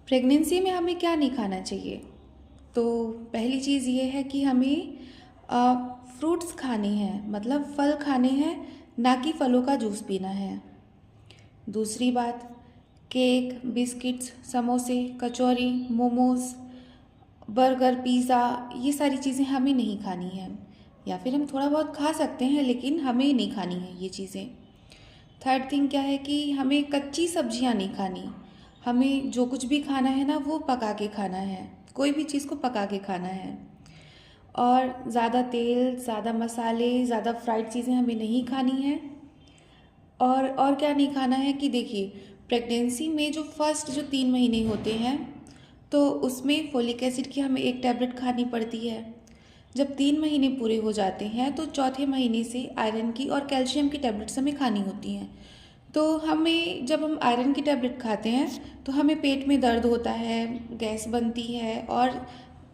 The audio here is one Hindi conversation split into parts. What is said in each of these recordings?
प्रेगनेंसी में हमें क्या नहीं खाना चाहिए? तो पहली चीज़ ये है कि हमें फ्रूट्स खाने हैं, मतलब फल खाने हैं, ना कि फलों का जूस पीना है। दूसरी बात, केक, बिस्किट्स, समोसे, कचौरी, मोमोज़, बर्गर, पिज़्ज़ा, ये सारी चीज़ें हमें नहीं खानी हैं। या फिर हम थोड़ा बहुत खा सकते हैं, लेकिन हमें नहीं खानी है ये चीज़ें। थर्ड थिंग क्या है कि हमें कच्ची सब्जियां नहीं खानी। हमें जो कुछ भी खाना है ना, वो पका के खाना है। कोई भी चीज़ को पका के खाना है। और ज़्यादा तेल, ज़्यादा मसाले, ज़्यादा फ्राइड चीज़ें हमें नहीं खानी है। और क्या नहीं खाना है कि देखिए, प्रेगनेंसी में जो फर्स्ट जो 3 महीने होते हैं, तो उसमें फोलिक एसिड की हमें एक टैबलेट खानी पड़ती है। जब 3 महीने पूरे हो जाते हैं तो चौथे महीने से आयरन की और कैल्शियम की टैबलेट्स हमें खानी होती हैं। तो हमें जब हम आयरन की टैबलेट खाते हैं तो हमें पेट में दर्द होता है, गैस बनती है और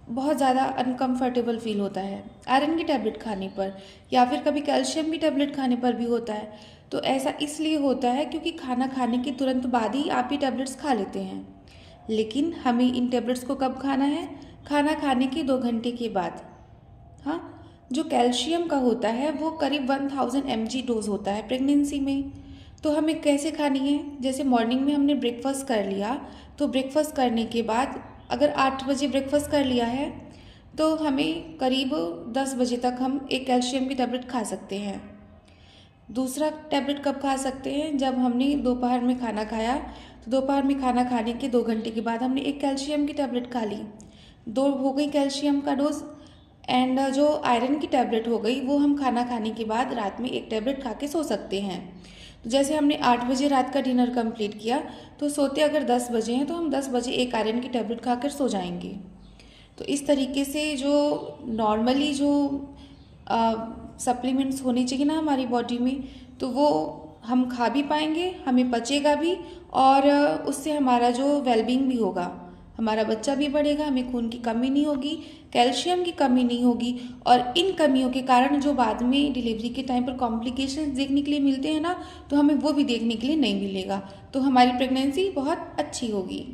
बहुत ज़्यादा अनकंफर्टेबल फील होता है आयरन की टैबलेट खाने पर, या फिर कभी कैल्शियम की टैबलेट खाने पर भी होता है। तो ऐसा इसलिए होता है क्योंकि खाना खाने के तुरंत बाद ही आप ये टैबलेट्स खा लेते हैं। लेकिन हमें इन टैबलेट्स को कब खाना है? खाना खाने के 2 घंटे के बाद। हाँ, जो कैल्शियम का होता है वो करीब 1000 mg डोज होता है प्रेगनेंसी में। तो हमें कैसे खानी है? जैसे मॉर्निंग में हमने ब्रेकफास्ट कर लिया, तो ब्रेकफास्ट करने के बाद अगर 8 बजे ब्रेकफास्ट कर लिया है तो हमें करीब 10 बजे तक हम एक कैल्शियम की टैबलेट खा सकते हैं। दूसरा टैबलेट कब खा सकते हैं? जब हमने दोपहर में खाना खाया, तो दोपहर में खाना खाने के 2 घंटे के बाद हमने एक कैल्शियम की टैबलेट खा ली। दो हो गई कैल्शियम का डोज। एंड जो आयरन की टैबलेट हो गई, वो हम खाना खाने के बाद रात में एक टैबलेट खा के सो सकते हैं। तो जैसे हमने 8 बजे रात का डिनर कंप्लीट किया, तो सोते अगर 10 बजे हैं तो हम 10 बजे एक आयरन की टैबलेट खाकर सो जाएंगे। तो इस तरीके से जो नॉर्मली जो सप्लीमेंट्स होने चाहिए ना हमारी बॉडी में, तो वो हम खा भी पाएंगे, हमें पचेगा भी, और उससे हमारा जो वेलबींग भी होगा, हमारा बच्चा भी बढ़ेगा, हमें खून की कमी नहीं होगी, कैल्शियम की कमी नहीं होगी। और इन कमियों के कारण जो बाद में डिलीवरी के टाइम पर कॉम्प्लिकेशंस देखने के लिए मिलते हैं ना, तो हमें वो भी देखने के लिए नहीं मिलेगा। तो हमारी प्रेगनेंसी बहुत अच्छी होगी।